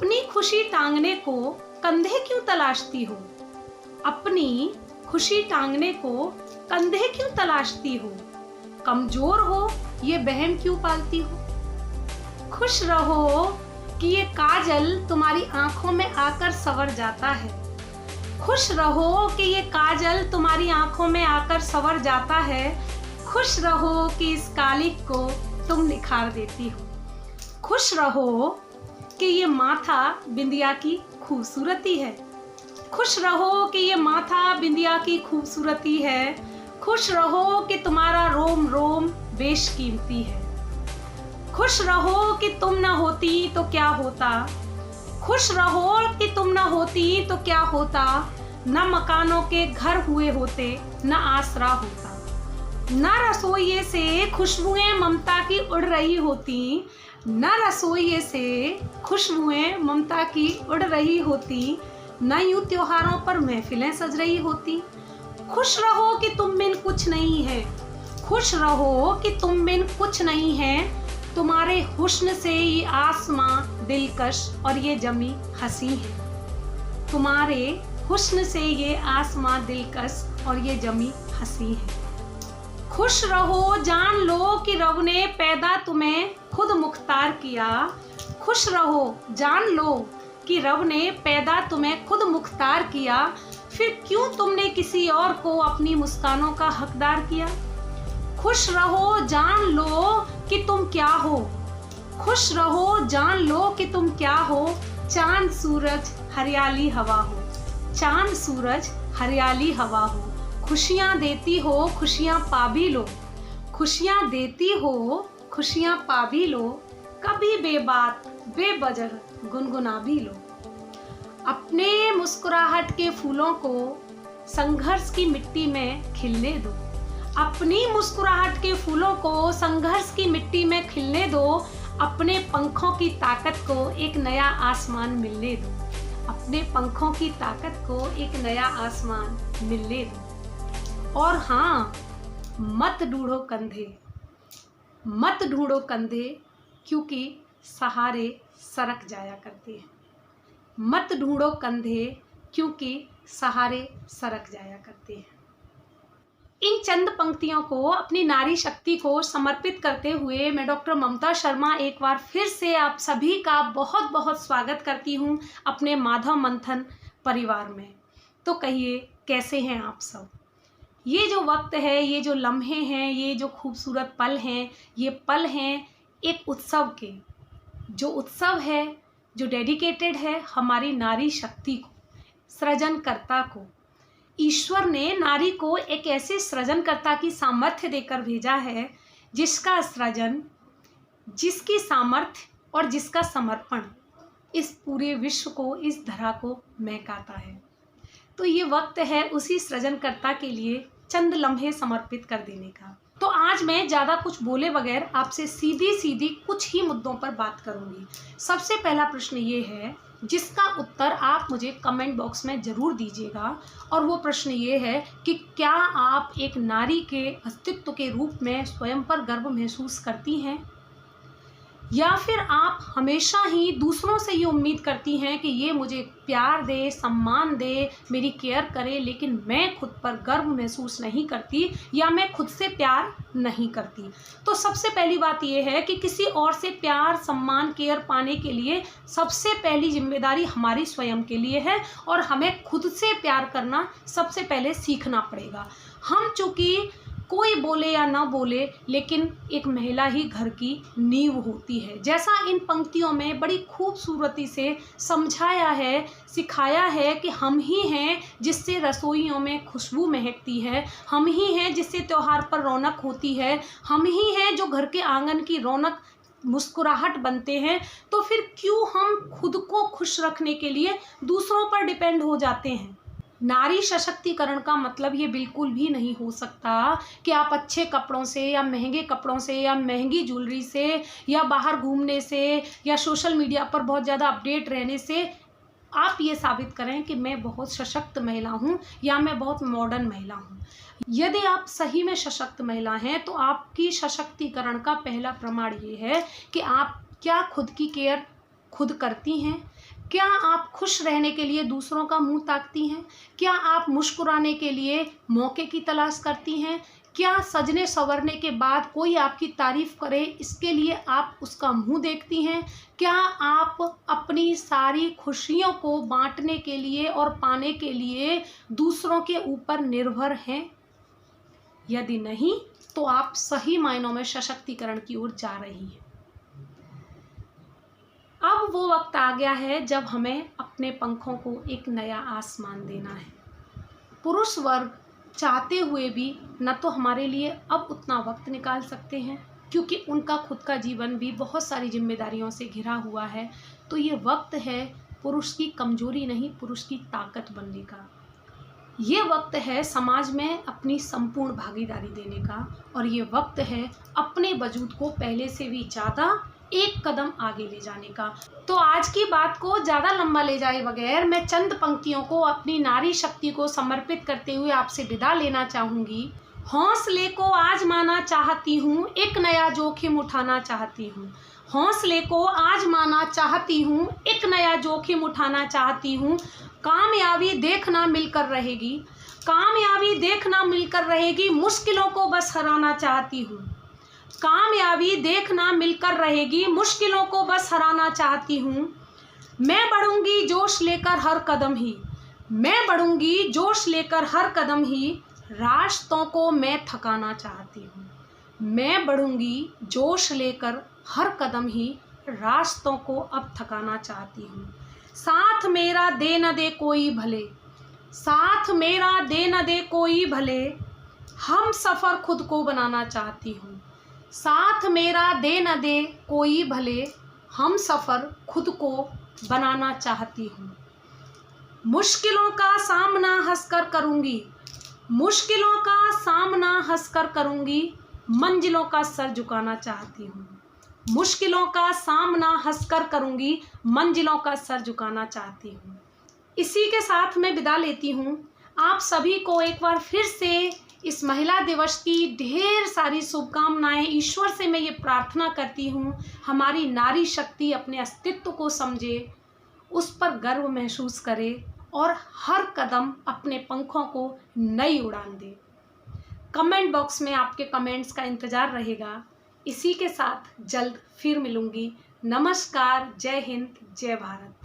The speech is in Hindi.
अपनी खुशी टांगने को कंधे क्यों तलाशती हो? अपनी खुशी टांगने को कंधे क्यों तलाशती हो? कमजोर हो ये बहम क्यों पालती हो? खुश रहो कि ये काजल तुम्हारी आंखों में आकर संवर जाता है। खुश रहो कि ये काजल तुम्हारी आंखों में आकर संवर जाता है। खुश रहो कि इस कालिक को तुम निखार देती हो। खुश रहो कि ये माथा बिंदिया की खूबसूरती है। खुश रहो कि ये माथा बिंदिया की खूबसूरती है। खुश रहो कि तुम्हारा रोम रोम बेशकीमती है। खुश रहो कि तुम ना होती तो क्या होता। खुश रहो कि तुम ना होती तो क्या होता। न मकानों के घर हुए होते, न आसरा होता। न रसोइये से खुशबुएं ममता की उड़ रही होती। न रसोइये से खुशबुएं ममता की उड़ रही होती। न यूं त्योहारों पर महफिलें सज रही होती। खुश रहो कि तुम बिन कुछ नहीं है। खुश रहो कि तुम बिन कुछ नहीं है। तुम्हारे हुस्न से ये आसमां दिलकश और ये जमी हंसी है। तुम्हारे हुस्न से ये आसमां दिलकश और ये जमी हंसी है। खुश रहो जान लो कि रब ने पैदा तुम्हें खुद मुख्तार किया। खुश रहो जान लो कि रब ने पैदा तुम्हें खुद मुख्तार किया। फिर क्यों तुमने किसी और को अपनी मुस्कानों का हकदार किया। खुश रहो जान लो कि तुम क्या हो। खुश रहो जान लो कि तुम क्या हो। चांद सूरज हरियाली हवा हो। चांद सूरज हरियाली हवा हो। खुशियाँ देती हो खुशियाँ पा भी लो। खुशियाँ देती हो खुशियाँ पा भी लो। कभी बेबात बेवजह गुनगुना भी लो। अपने मुस्कुराहट के फूलों को संघर्ष की मिट्टी में खिलने दो। अपनी मुस्कुराहट के फूलों को संघर्ष की मिट्टी में खिलने दो। अपने पंखों की ताकत को एक नया आसमान मिलने दो। अपने पंखों की ताकत को एक नया आसमान मिलने दो। और हाँ, मत ढूंढो कंधे, मत ढूंढो कंधे, क्योंकि सहारे सरक जाया करते हैं। मत ढूंढो कंधे, क्योंकि सहारे सरक जाया करते हैं। इन चंद पंक्तियों को अपनी नारी शक्ति को समर्पित करते हुए मैं डॉक्टर ममता शर्मा एक बार फिर से आप सभी का बहुत बहुत स्वागत करती हूँ अपने माधव मंथन परिवार में। तो कहिए कैसे हैं आप सब? ये जो वक्त है, ये जो लम्हे हैं, ये जो खूबसूरत पल हैं, ये पल हैं एक उत्सव के। जो उत्सव है, जो डेडिकेटेड है हमारी नारी शक्ति को, सृजनकर्ता को। ईश्वर ने नारी को एक ऐसे सृजनकर्ता की सामर्थ्य देकर भेजा है जिसका सृजन, जिसकी सामर्थ्य और जिसका समर्पण इस पूरे विश्व को, इस धरा को महकाता है। तो ये वक्त है उसी सृजनकर्ता के लिए चंद लम्हे समर्पित कर देने का। तो आज मैं ज़्यादा कुछ बोले बगैर आपसे सीधी सीधी कुछ ही मुद्दों पर बात करूंगी। सबसे पहला प्रश्न ये है जिसका उत्तर आप मुझे कमेंट बॉक्स में ज़रूर दीजिएगा, और वो प्रश्न ये है कि क्या आप एक नारी के अस्तित्व के रूप में स्वयं पर गर्व महसूस करती हैं, या फिर आप हमेशा ही दूसरों से ये उम्मीद करती हैं कि ये मुझे प्यार दे, सम्मान दे, मेरी केयर करे, लेकिन मैं खुद पर गर्व महसूस नहीं करती या मैं खुद से प्यार नहीं करती। तो सबसे पहली बात ये है कि किसी और से प्यार, सम्मान, केयर पाने के लिए सबसे पहली जिम्मेदारी हमारी स्वयं के लिए है, और हमें खुद से प्यार करना सबसे पहले सीखना पड़ेगा। हम चूँकि कोई बोले या ना बोले, लेकिन एक महिला ही घर की नींव होती है। जैसा इन पंक्तियों में बड़ी खूबसूरती से समझाया है, सिखाया है कि हम ही हैं जिससे रसोइयों में खुशबू महकती है, हम ही हैं जिससे त्योहार पर रौनक होती है, हम ही हैं जो घर के आंगन की रौनक, मुस्कुराहट बनते हैं। तो फिर क्यों हम खुद को खुश रखने के लिए दूसरों पर डिपेंड हो जाते हैं? नारी सशक्तिकरण का मतलब ये बिल्कुल भी नहीं हो सकता कि आप अच्छे कपड़ों से या महंगे कपड़ों से या महंगी ज्वेलरी से या बाहर घूमने से या सोशल मीडिया पर बहुत ज़्यादा अपडेट रहने से आप ये साबित करें कि मैं बहुत सशक्त महिला हूँ या मैं बहुत मॉडर्न महिला हूँ। यदि आप सही में सशक्त महिला हैं तो आपकी सशक्तिकरण का पहला प्रमाण ये है कि आप क्या खुद की केयर खुद करती हैं? क्या आप खुश रहने के लिए दूसरों का मुंह ताकती हैं? क्या आप मुस्कुराने के लिए मौके की तलाश करती हैं? क्या सजने संवरने के बाद कोई आपकी तारीफ करे इसके लिए आप उसका मुंह देखती हैं? क्या आप अपनी सारी खुशियों को बांटने के लिए और पाने के लिए दूसरों के ऊपर निर्भर हैं? यदि नहीं तो आप सही मायनों में सशक्तिकरण की ओर जा रही हैं। अब वो वक्त आ गया है जब हमें अपने पंखों को एक नया आसमान देना है। पुरुष वर्ग चाहते हुए भी न तो हमारे लिए अब उतना वक्त निकाल सकते हैं, क्योंकि उनका खुद का जीवन भी बहुत सारी जिम्मेदारियों से घिरा हुआ है। तो ये वक्त है पुरुष की कमजोरी नहीं, पुरुष की ताकत बनने का। ये वक्त है समाज में अपनी संपूर्ण भागीदारी देने का, और ये वक्त है अपने वजूद को पहले से भी ज़्यादा एक कदम आगे ले जाने का। तो आज की बात को ज़्यादा लंबा ले जाए बगैर मैं चंद पंक्तियों को अपनी नारी शक्ति को समर्पित करते हुए आपसे विदा लेना चाहूँगी। हौसले को आजमाना चाहती हूँ, एक नया जोखिम उठाना चाहती हूँ। हौसले को आजमाना चाहती हूँ, एक नया जोखिम उठाना चाहती हूँ। कामयाबी देखना मिलकर रहेगी, कामयाबी देखना मिलकर रहेगी। मुश्किलों को बस हराना चाहती हूँ, कामयाबी देखना मिलकर रहेगी। मुश्किलों को बस हराना चाहती हूँ। मैं बढ़ूंगी जोश लेकर हर कदम ही, मैं बढ़ूंगी जोश लेकर हर कदम ही। रास्तों को मैं थकाना चाहती हूँ, मैं बढ़ूंगी जोश लेकर हर कदम ही। रास्तों को अब थकाना चाहती हूँ। साथ मेरा दे न दे कोई भले, साथ मेरा दे न दे कोई भले। हम सफ़र खुद को बनाना चाहती हूँ, साथ मेरा दे न दे कोई भले। हम सफ़र खुद को बनाना चाहती हूँ। मुश्किलों का सामना हंसकर करूँगी, मुश्किलों का सामना हंसकर करूँगी। मंजिलों का सर झुकाना चाहती हूँ, मुश्किलों का सामना हंसकर करूँगी। मंजिलों का सर झुकाना चाहती हूँ। इसी के साथ मैं विदा लेती हूँ। आप सभी को एक बार फिर से इस महिला दिवस की ढेर सारी शुभकामनाएं। ईश्वर से मैं ये प्रार्थना करती हूँ हमारी नारी शक्ति अपने अस्तित्व को समझे, उस पर गर्व महसूस करे और हर कदम अपने पंखों को नई उड़ान दे। कमेंट बॉक्स में आपके कमेंट्स का इंतज़ार रहेगा। इसी के साथ जल्द फिर मिलूँगी। नमस्कार, जय हिंद, जय भारत।